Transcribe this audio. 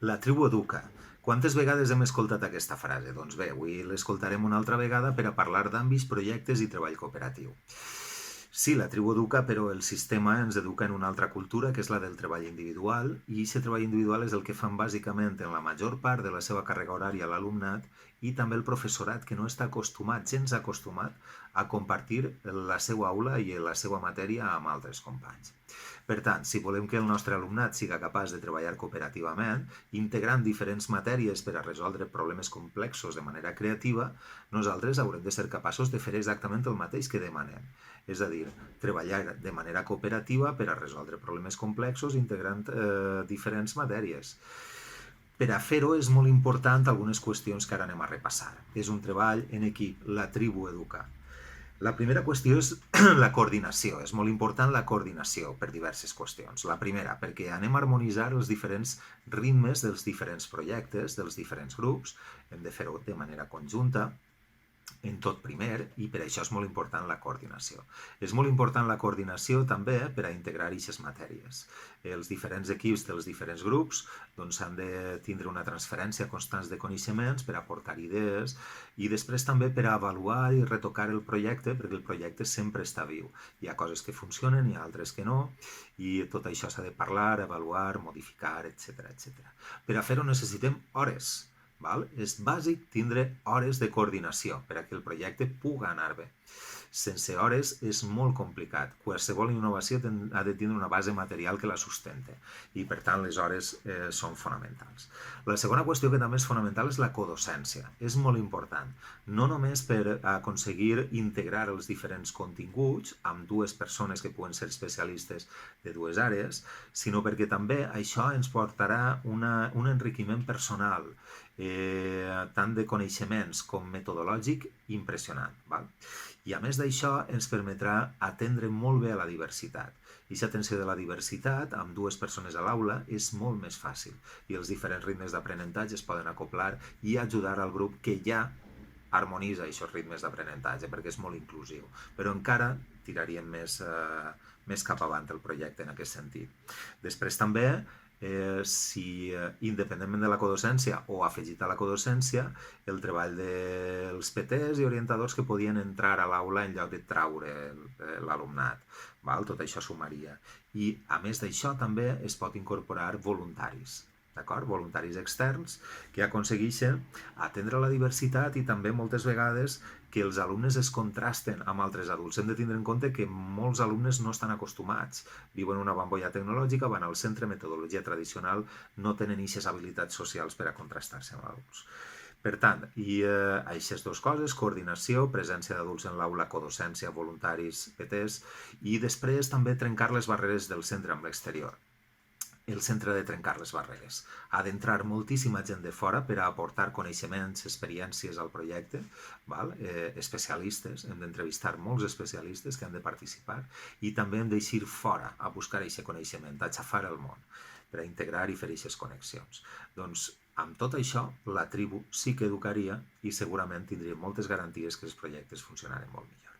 La tribu educa. Quantes vegades hem escoltat aquesta frase? Doncs bé, avui l'escoltarem una altra vegada per a parlar d'àmbits, projectes i treball cooperatiu. Sí, la tribu educa, però el sistema ens educa en una altra cultura, que és la del treball individual, i aquest treball individual és el que fan bàsicament en la major part de la seva càrrega horària l'alumnat i també el professorat, que no està acostumat, gens acostumat, a compartir la seva aula i la seva matèria amb altres companys. Per tant, si volem que el nostre alumnat siga capaç de treballar cooperativament, integrant diferents matèries per a resoldre problemes complexos de manera creativa, nosaltres haurem de ser capaços de fer exactament el mateix que demanem. És a dir, treballar de manera cooperativa per a resoldre problemes complexos integrant diferents matèries. Per a fer-ho és molt important algunes qüestions que ara anem a repassar. És un treball en equip, la tribu educa. La primera qüestió és la coordinació. És molt important la coordinació per diverses qüestions. La primera, perquè anem a harmonitzar els diferents ritmes dels diferents projectes, dels diferents grups. Hem de fer-ho de manera conjunta en tot primer, i per això és molt important la coordinació. És molt important la coordinació també per a integrar aquestes matèries. Els diferents equips dels diferents grups han de tindre una transferència constants de coneixements per aportar idees i després també per a avaluar i retocar el projecte, perquè el projecte sempre està viu. Hi ha coses que funcionen, hi ha altres que no, i tot això s'ha de parlar, avaluar, modificar, etc. Per a fer-ho necessitem hores. És bàsic tindre hores de coordinació per a que el projecte pugui anar bé. Sense hores és molt complicat. Qualsevol innovació ha de tindre una base material que la sustente i, per tant, les hores són fonamentals. La segona qüestió que també és fonamental és la codocència. És molt important, no només per aconseguir integrar els diferents continguts amb dues persones que puguen ser especialistes de dues àrees, sinó perquè també això ens portarà un enriquiment personal, tant de coneixements com metodològic, impressionant. I a més d'això ens permetrà atendre molt bé a la diversitat. I aquesta atenció de la diversitat amb dues persones a l'aula és molt més fàcil i els diferents ritmes d'aprenentatge es poden acoplar i ajudar al grup que ja harmonitza aquests ritmes d'aprenentatge perquè és molt inclusiu. Però encara tiraríem més cap avant el projecte en aquest sentit. Després també, si independentment de la codocència o afegit a la codocència, el treball dels PTs i orientadors que podien entrar a l'aula en lloc de traure l'alumnat. Tot això sumaria. I a més d'això també es pot incorporar voluntaris. Voluntaris externs que aconsegueixen atendre la diversitat i també moltes vegades que els alumnes es contrasten amb altres adults. Hem de tindre en compte que molts alumnes no estan acostumats, viuen una bombolla tecnològica, van al centre, metodologia tradicional, no tenen aquestes habilitats socials per a contrastar-se amb adults. Per tant, aquestes dues coses, coordinació, presència d'adults en l'aula, codocència, voluntaris, PTs, i després també trencar les barreres del centre amb l'exterior. El centre ha de trencar les barreres. Ha d'entrar moltíssima gent de fora per a aportar coneixements, experiències al projecte, especialistes, hem d'entrevistar molts especialistes que han de participar i també hem d'eixir fora a buscar aquest coneixement, a xafar el món, per a integrar i fer aquestes connexions. Doncs amb tot això, la tribu sí que educaria i segurament tindria moltes garanties que els projectes funcionaran molt millor.